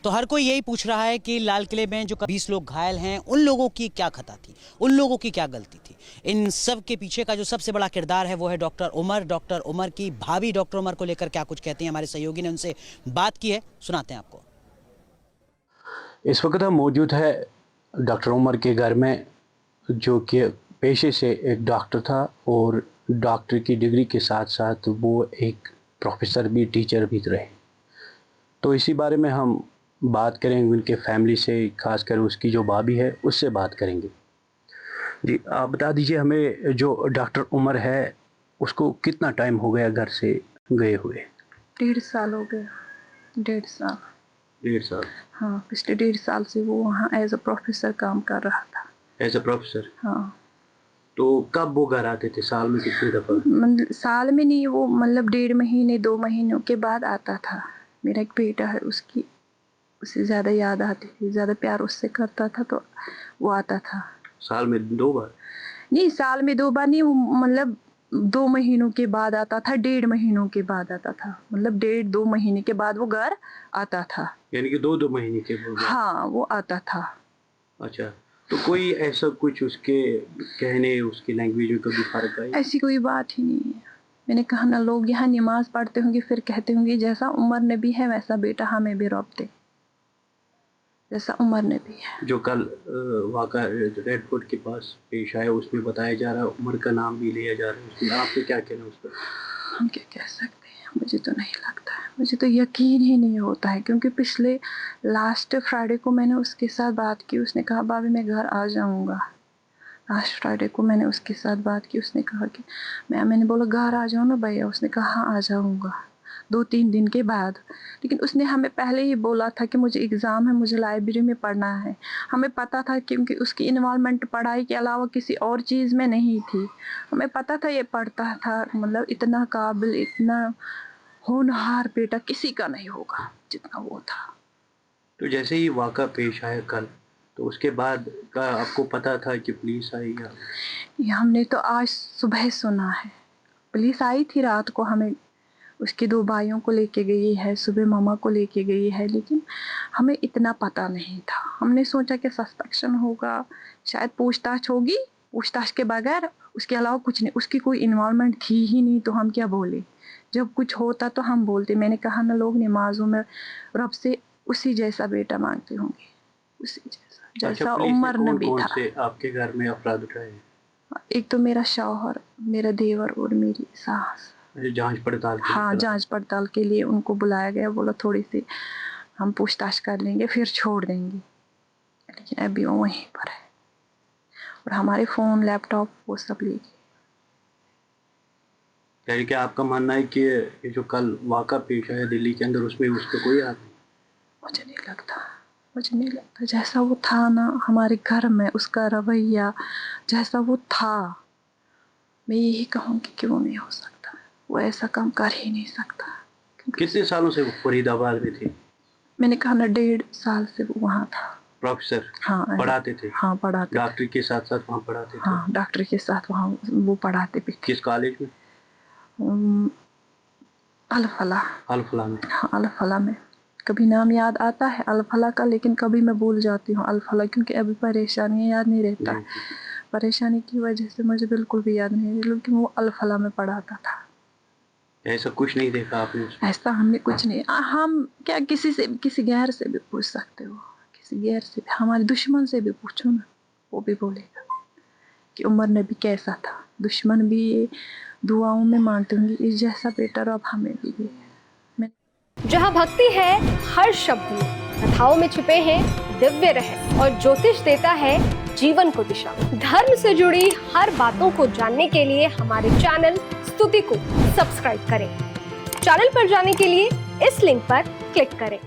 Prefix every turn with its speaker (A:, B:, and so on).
A: तो हर कोई यही पूछ रहा है कि लाल किले में जो 20 लोग घायल हैं उन लोगों की क्या खता थी, उन लोगों की क्या गलती थी। इन सब के पीछे का जो सबसे बड़ा किरदार है वो है डॉक्टर उमर। डॉक्टर उमर की भाभी डॉक्टर उमर को लेकर क्या कुछ कहती हैं, हमारे सहयोगी ने उनसे बात की है, सुनाते हैं आपको।
B: इस वक्त हम मौजूद है डॉक्टर उमर के घर में, जो कि पेशे से एक डॉक्टर था और डॉक्टर की डिग्री के साथ साथ वो एक प्रोफेसर भी, टीचर भी रहे। तो इसी बारे में हम बात करेंगे उनके फैमिली से, खासकर उसकी जो भाभी है उससे बात करेंगे। जी, आप बता दीजिए हमें, जो डॉक्टर उमर है उसको कितना टाइम हो गया घर से गए हुए?
C: 1.5 साल हो गया। 1.5 साल।
B: 1.5 साल?
C: हाँ, पिछले 1.5 साल से वो वहाँ एज अ प्रोफेसर काम कर रहा था।
B: As a professor?
C: हाँ।
B: तो कब वो घर आते थे? साल में कितनी दफ़ा?
C: मतलब साल में नहीं, वो मतलब 1.5 महीने 2 महीनों के बाद आता था। मेरा एक बेटा है, उससे ज़्यादा याद आती थी, ज़्यादा प्यार उससे करता था तो वो आता था।
B: साल में 2 बार?
C: नहीं, साल में 2 बार नहीं, वो मतलब 2 महीनों के बाद आता था, 1.5 महीनों के बाद आता था, मतलब 1.5-2 महीने के बाद वो घर आता था।
B: यानी कि 2-2 महीने के बाद?
C: हाँ, वो आता था।
B: अच्छा, तो कोई ऐसा कुछ उसके कहने, उसकी लैंग्वेज में कभी फर्क आई?
C: ऐसी कोई बात ही नहीं है। मैंने कहा ना, लोग यहाँ नमाज पढ़ते होंगे फिर कहते होंगे जैसा उमर नबी है वैसा बेटा हमें भी रब दे, जैसा उमर नबी है।
B: जो कल वाक़ा रेड फोर्ट के पास पेश आया उसमें बताया जा रहा है, उमर का नाम भी लिया जा रहा है उसमें, आपके क्या कहना उस पर?
C: हम क्या कह सकते हैं, मुझे तो नहीं लगता है, मुझे तो यकीन ही नहीं होता है, क्योंकि पिछले लास्ट फ्राइडे को मैंने उसके साथ बात की। उसने कहा भाभी मैं घर आ जाऊँगा। लास्ट फ्राइडे को मैंने उसके साथ बात की, उसने कहा कि मैंने बोला घर आ जाओ ना भैया, उसने कहा हाँ आ जाऊँगा 2-3 दिन के बाद। लेकिन उसने हमें पहले ही बोला था कि मुझे एग्ज़ाम है, मुझे लाइब्रेरी में पढ़ना है। हमें पता था क्योंकि उसकी इन्वॉल्वमेंट पढ़ाई के अलावा किसी और चीज़ में नहीं थी। हमें पता था ये पढ़ता था, मतलब इतना काबिल, इतना होनहार बेटा किसी का नहीं होगा जितना वो था।
B: तो जैसे ही वाक़ा पेश आया कल, तो उसके बाद का आपको पता था कि पुलिस आई या?
C: ये हमने तो आज सुबह सुना है। पुलिस आई थी रात को, हमें उसके 2 भाइयों को लेके गई है, सुबह मामा को लेके गई है, लेकिन हमें इतना पता नहीं था। हमने सोचा कि सस्पेक्शन होगा, शायद पूछताछ होगी, पूछताछ के बगैर उसके अलावा कुछ नहीं। उसकी कोई इन्वॉल्वमेंट थी ही नहीं, तो हम क्या बोले। जब कुछ होता तो हम बोलते। मैंने कहा ना, लोग नमाजों में रब से उसी जैसा बेटा मांगते होंगे, उसी जैसा जैसा उमर नबी था।
B: से आपके घर में अफराद उठाए?
C: एक तो मेरा शौहर, मेरा देवर और मेरी सास।
B: जांच पड़ताल के लिए?
C: हाँ, जांच पड़ताल के लिए उनको बुलाया गया। बोला थोड़ी सी हम पूछताछ कर लेंगे फिर छोड़ देंगे, लेकिन अभी वो वहीं पर है और हमारे फ़ोन, लैपटॉप वो सब ले गए।
B: यानी कि आपका मानना है कि ये जो कल वाक़ा पेश आया दिल्ली के अंदर, उसमें उसका कोई हाथ नहीं?
C: मुझे नहीं लगता, मुझे नहीं लगता। जैसा वो था ना हमारे घर में, उसका रवैया जैसा वो था, मैं यही कहूँगी कि वो नहीं हो सकता, वो ऐसा काम कर ही नहीं सकता।
B: कितने सालों से वो फरीदाबाद में थे?
C: मैंने कहा ना, 1.5 साल से वो वहाँ था।
B: प्रोफेसर?
C: हाँ,
B: पढ़ाते थे?
C: हाँ पढ़ाते।
B: डॉक्टर के साथ साथ वहाँ पढ़ाते थे?
C: हाँ, डॉक्टर के साथ वहाँ वो पढ़ाते भी थे।
B: किस कॉलेज में?
C: अल-फला।
B: अल-फला में?
C: हाँ, अल-फला में। कभी नाम याद आता है अल-फला का, लेकिन कभी मैं भूल जाती हूँ अल-फला, क्योंकि अभी परेशानी याद नहीं रहता। परेशानी की वजह से मुझे बिल्कुल भी याद नहीं, लेकिन वो अल-फला में पढ़ाता था।
B: ऐसा कुछ नहीं देखा आपने उसमें?
C: ऐसा हमने कुछ नहीं। हम क्या किसी से, किसी गैर से भी पूछ सकते हो, किसी गैर से भी, हमारे दुश्मन से भी पूछो ना, वो भी बोलेगा कि उमर नबी कैसा था। दुश्मन भी ये दुआओं में मांगते होंगे इस जैसा बेटा रब हमें भी दे।
D: जहाँ भक्ति है हर शब्द में, कथाओं में छुपे हैं दिव्य रहस्य और ज्योतिष देता है जीवन को दिशा। धर्म से जुड़ी हर बातों को जानने के लिए हमारे चैनल स्तुति को सब्सक्राइब करें। चैनल पर जाने के लिए इस लिंक पर क्लिक करें।